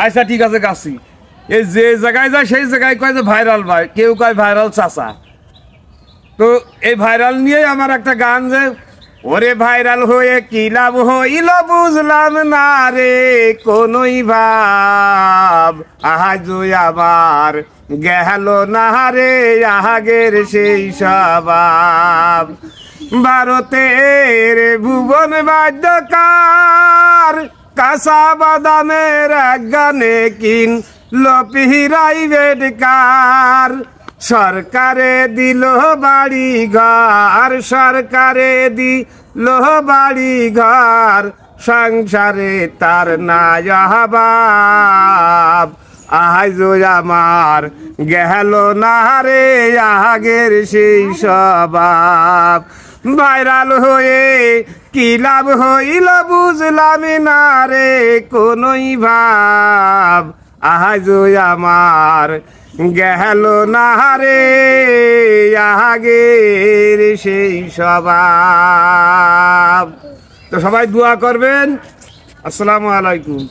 আচ্ছা ঠিক আছে গাছি এই যে জায়গায় যায় সেই জায়গায় কয় যে ভাইরাল ভাই, কেউ কয় ভাইরাল চাচা। তো এই ভাইরাল নিয়ে আমার একটা গান যে ওরে ভাইরাল হয়ে কি লাভ হইল বুঝলাম না রে কোনই ভাব, আজ আমার গেল না রে আগের সেই স্বভাব। ভারতের ভুবন বাদ্যকার কাঁচা বাদামের এক গানে কিন প্রাইভেট কার, সরকারে দিল বাড়ি ঘর, সরকারে দিল বাড়ি ঘর, সংসারে তার নাই অভাব, আজ আমার গেল না রে আগের সেই স্বভাব। ভাইরাল হয়ে কি লাভ হইল বুঝলাম না রে কোনই ভাব, আজ আমার গেল না রে আগের সেই স্বভাব। তো সবাই দোয়া করবেন। আসসালামু আলাইকুম।